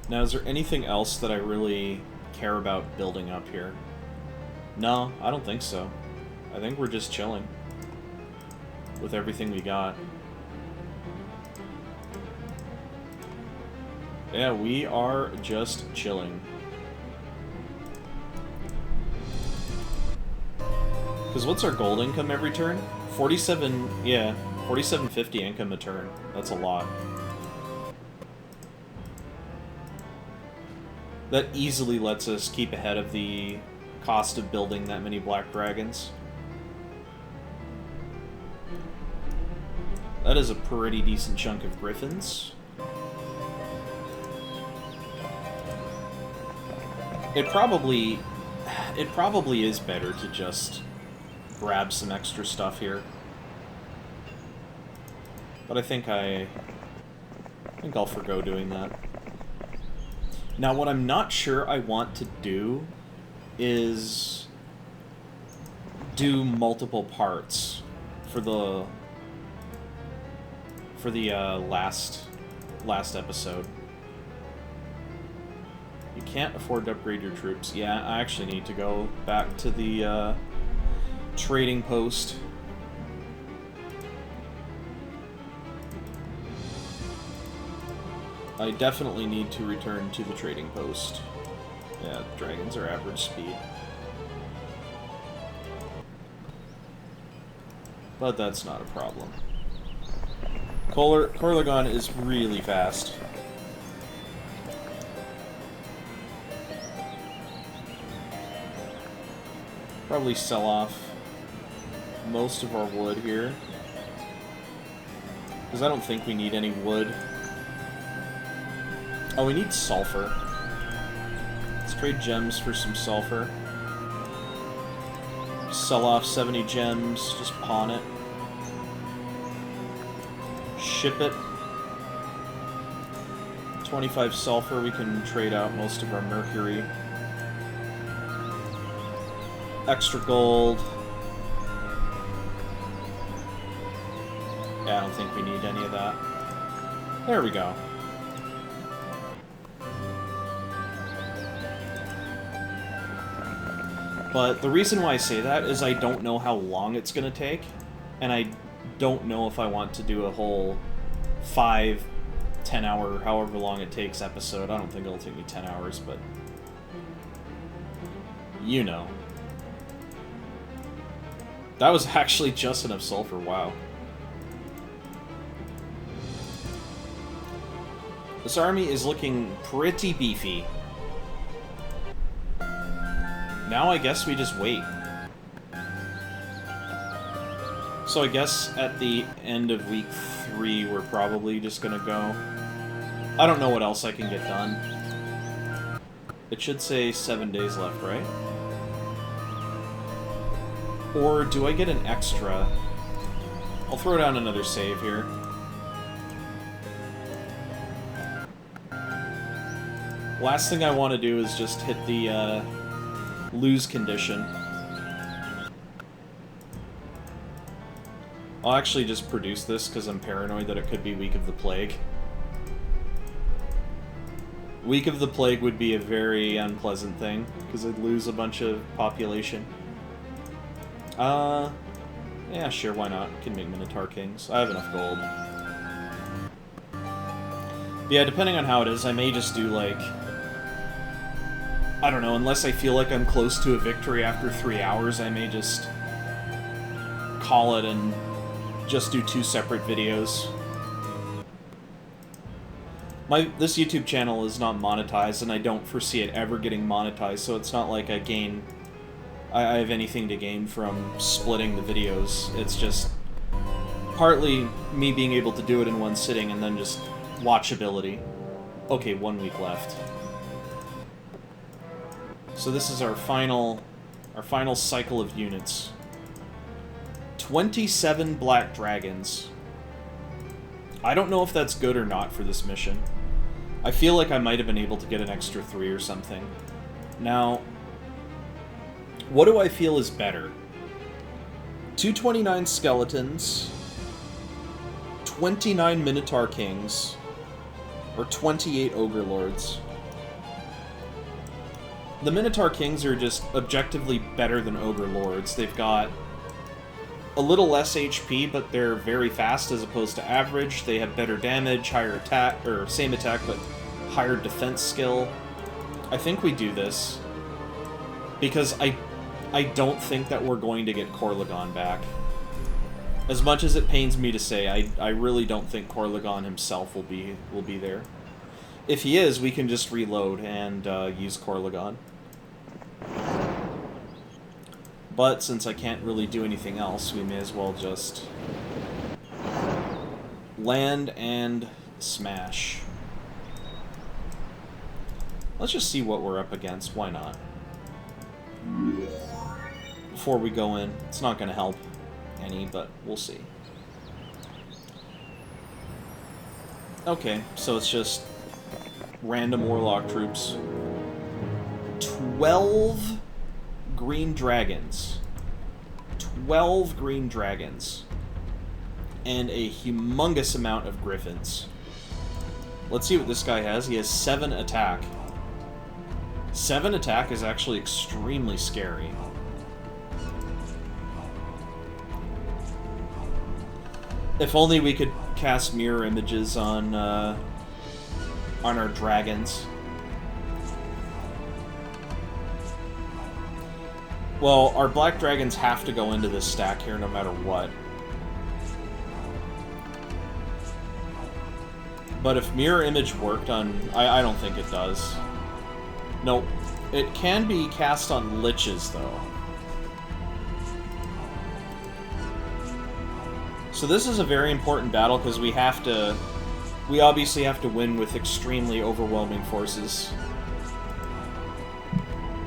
Now, is there anything else that I really care about building up here? No, I don't think so. I think we're just chilling with everything we got. Yeah, we are just chilling. Because what's our gold income every turn? 47, yeah, 47.50 income a turn. That's a lot. That easily lets us keep ahead of the cost of building that many black dragons. That is a pretty decent chunk of griffins. It probably is better to just grab some extra stuff here. But I think I'll forgo doing that. Now, what I'm not sure I want to do is do multiple parts for the last episode. You can't afford to upgrade your troops. Yeah, I actually need to go back to the trading post. I definitely need to return to the trading post. Yeah, dragons are average speed. But that's not a problem. Corlagon is really fast. Probably sell off most of our wood here. Because I don't think we need any wood. Oh, we need sulfur. Let's trade gems for some sulfur. Sell off 70 gems, just pawn it. Ship it. 25 sulfur, we can trade out most of our mercury. Extra gold. Yeah, I don't think we need any of that. There we go. But the reason why I say that is I don't know how long it's going to take, and I don't know if I want to do a whole 5 10-hour, however long it takes episode. I don't think it'll take me 10 hours, but you know. That was actually just enough sulfur, wow. This army is looking pretty beefy. Now I guess we just wait. So I guess at the end of week 3, we're probably just gonna go. I don't know what else I can get done. It should say 7 days left, right? Or do I get an extra? I'll throw down another save here. Last thing I want to do is just hit the lose condition. I'll actually just produce this because I'm paranoid that it could be Week of the Plague. Week of the Plague would be a very unpleasant thing because I'd lose a bunch of population. Yeah, sure, why not? Can make Minotaur Kings. I have enough gold. But yeah, depending on how it is, I may just do, like... I don't know, unless I feel like I'm close to a victory after 3 hours, I may just call it and just do 2 separate videos. This YouTube channel is not monetized, and I don't foresee it ever getting monetized, so it's not like I have anything to gain from splitting the videos. It's just partly me being able to do it in one sitting, and then just watchability. Okay, 1 week left. So this is our final cycle of units. 27 Black Dragons. I don't know if that's good or not for this mission. I feel like I might have been able to get an extra 3 or something. Now, what do I feel is better? 229 Skeletons, 29 Minotaur Kings, or 28 Ogre Lords? The Minotaur Kings are just objectively better than Ogre Lords. They've got a little less HP, but they're very fast as opposed to average. They have better damage, higher attack, or same attack, but higher defense skill. I think we do this because I don't think that we're going to get Corlagon back. As much as it pains me to say, I really don't think Corlagon himself will be there. If he is, we can just reload and use Corlagon. But since I can't really do anything else, we may as well just land and smash. Let's just see what we're up against. Why not? Before we go in, it's not going to help any, but we'll see. Okay, so it's just random Warlock troops. 12 green dragons. 12 green dragons. And a humongous amount of griffins. Let's see what this guy has. He has 7 attack. 7 attack is actually extremely scary. If only we could cast mirror images on our dragons. Well, our black dragons have to go into this stack here no matter what. But if mirror image worked on... I don't think it does. Nope. It can be cast on liches, though. So this is a very important battle because we obviously have to win with extremely overwhelming forces.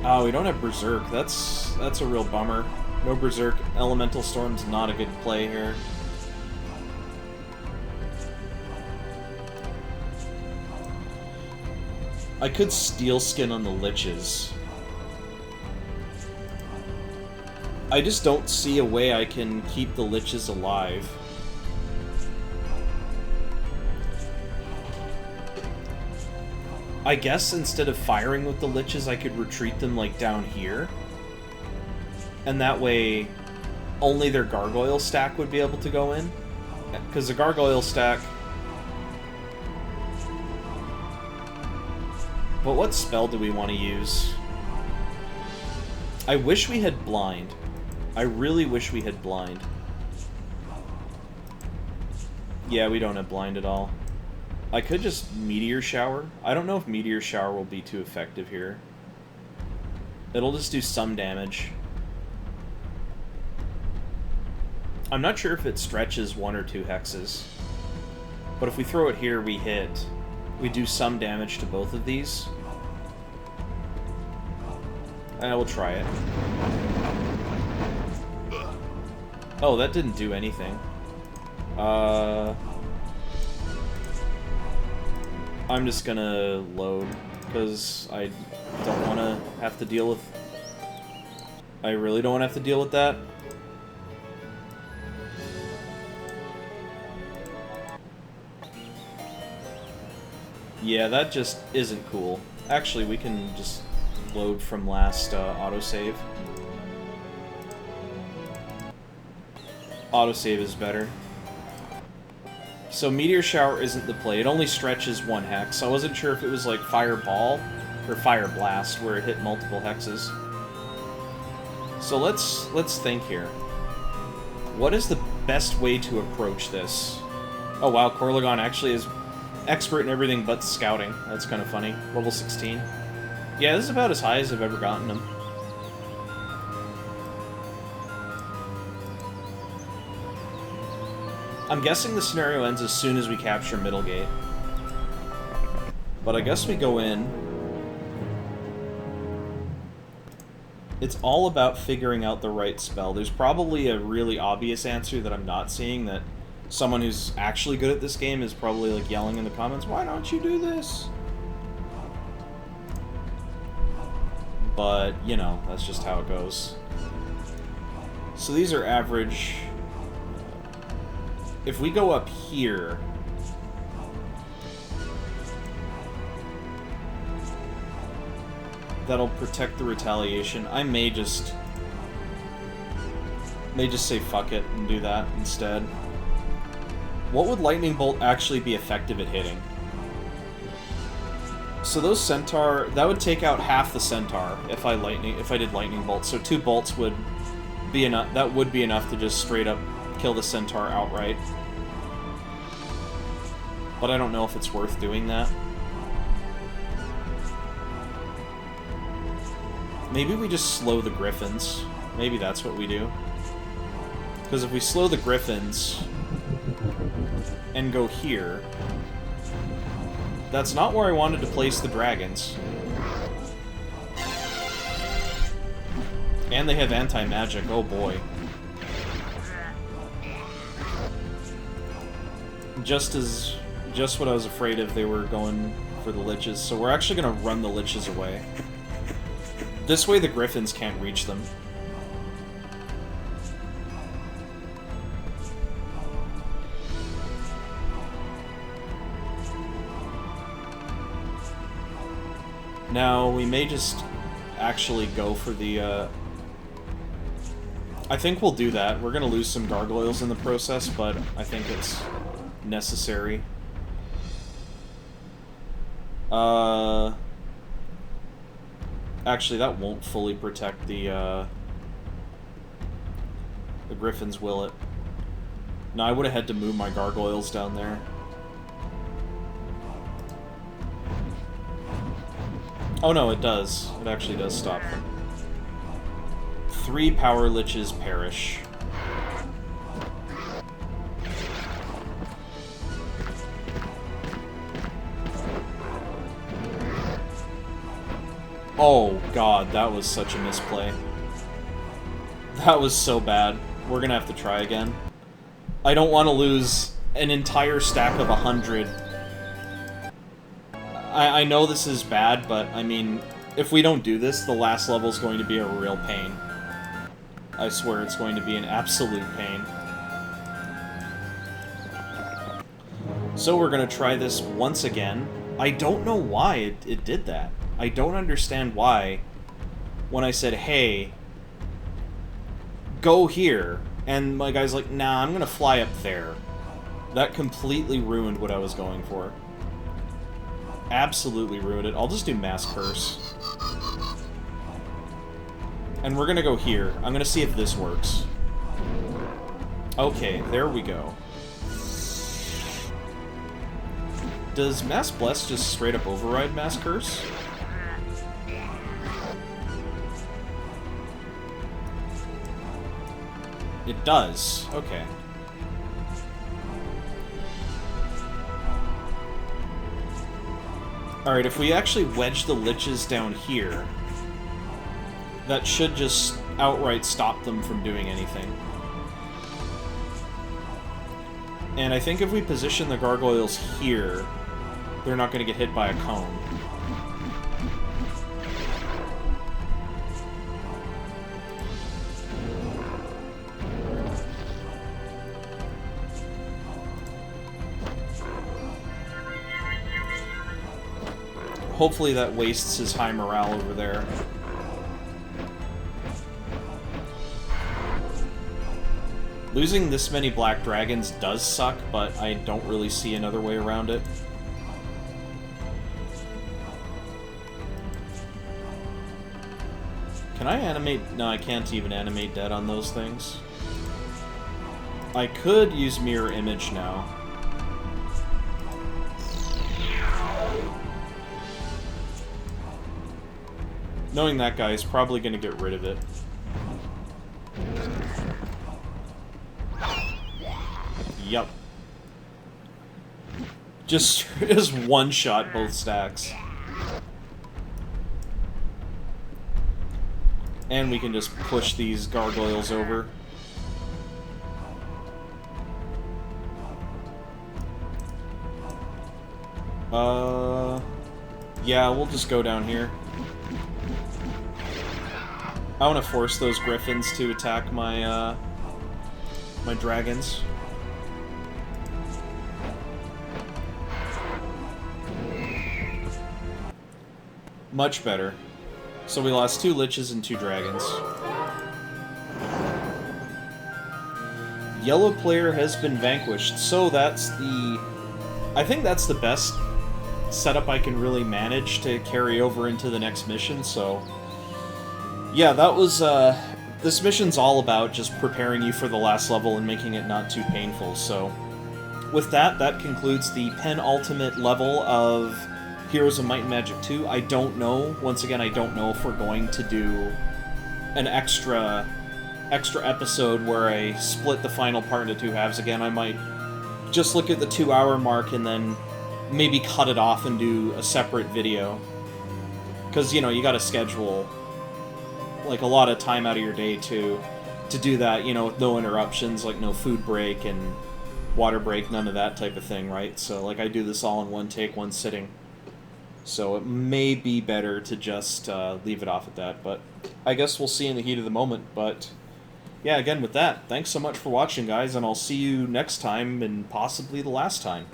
Oh, we don't have Berserk. That's a real bummer. No Berserk. Elemental Storm's not a good play here. I could Steel Skin on the liches. I just don't see a way I can keep the liches alive. I guess instead of firing with the liches, I could retreat them, like, down here. And that way, only their gargoyle stack would be able to go in. Because the gargoyle stack... But what spell do we want to use? I wish we had Blind. I really wish we had Blind. Yeah, we don't have Blind at all. I could just Meteor Shower. I don't know if Meteor Shower will be too effective here. It'll just do some damage. I'm not sure if it stretches 1 or 2 hexes. But if we throw it here, we hit. We do some damage to both of these. And I will try it. Oh, that didn't do anything. I'm just gonna load, because I don't want to have to deal with... I really don't want to have to deal with that. Yeah, that just isn't cool. Actually, we can just load from last autosave. Autosave is better. So Meteor Shower isn't the play. It only stretches 1 hex. I wasn't sure if it was like Fireball or Fire Blast, where it hit multiple hexes. So let's think here. What is the best way to approach this? Oh wow, Korlagon actually is expert in everything but scouting. That's kind of funny. Level 16. Yeah, this is about as high as I've ever gotten him. I'm guessing the scenario ends as soon as we capture Middlegate. But I guess we go in. It's all about figuring out the right spell. There's probably a really obvious answer that I'm not seeing, that someone who's actually good at this game is probably like yelling in the comments, why don't you do this? But, you know, that's just how it goes. So these are average. If we go up here, that'll protect the retaliation. I may just say fuck it and do that instead. What would Lightning Bolt actually be effective at hitting? So those Centaur, that would take out half the Centaur if I did Lightning Bolt. So 2 bolts would be enough. That would be enough to just straight up kill the Centaur outright. But I don't know if it's worth doing that. Maybe we just slow the Griffins. Maybe that's what we do. Because if we slow the Griffins and go here, that's not where I wanted to place the dragons. And they have anti-magic, oh boy. Just what I was afraid of, they were going for the Liches, so we're actually going to run the Liches away. This way the Griffins can't reach them. Now, we may just actually go for the, I think we'll do that. We're gonna lose some gargoyles in the process, but I think it's necessary. Actually, that won't fully protect the Griffins, will it? No, I would have had to move my gargoyles down there. Oh no, it does. It actually does stop them. 3 power liches perish. Oh god, that was such a misplay. That was so bad. We're gonna have to try again. I don't want to lose an entire stack of 100. I know this is bad, but, I mean, if we don't do this, the last level is going to be a real pain. I swear it's going to be an absolute pain. So we're going to try this once again. I don't know why it did that. I don't understand why, when I said, hey, go here, and my guy's like, nah, I'm going to fly up there. That completely ruined what I was going for. absolutely ruined it. I'll just do Mass Curse. And we're gonna go here. I'm gonna see if this works. Okay, there we go. Does Mass Bless just straight up override Mass Curse? It does. Okay. Alright, if we actually wedge the Liches down here, that should just outright stop them from doing anything. And I think if we position the Gargoyles here, they're not going to get hit by a cone. Hopefully that wastes his high morale over there. Losing this many Black Dragons does suck, but I don't really see another way around it. Can I animate? No, I can't even animate dead on those things. I could use Mirror Image now. Knowing that guy is probably going to get rid of it. Yup. Just one-shot both stacks. And we can just push these Gargoyles over. Yeah, we'll just go down here. I want to force those Griffins to attack my, my dragons. Much better. So we lost 2 Liches and 2 dragons. Yellow player has been vanquished, so that's the... I think that's the best setup I can really manage to carry over into the next mission, so... Yeah, that was, this mission's all about just preparing you for the last level and making it not too painful, so... With that, that concludes the penultimate level of Heroes of Might and Magic 2. I don't know, once again, I don't know if we're going to do an extra episode where I split the final part into 2 halves again. I might just look at the 2-hour mark and then maybe cut it off and do a separate video. Because, you know, you gotta schedule like a lot of time out of your day to do that, you know, with no interruptions, like no food break and water break, none of that type of thing, right? So, like, I do this all in one take, one sitting. So it may be better to just leave it off at that, but I guess we'll see in the heat of the moment. But yeah, again, with that, thanks so much for watching, guys, and I'll see you next time, and possibly the last time.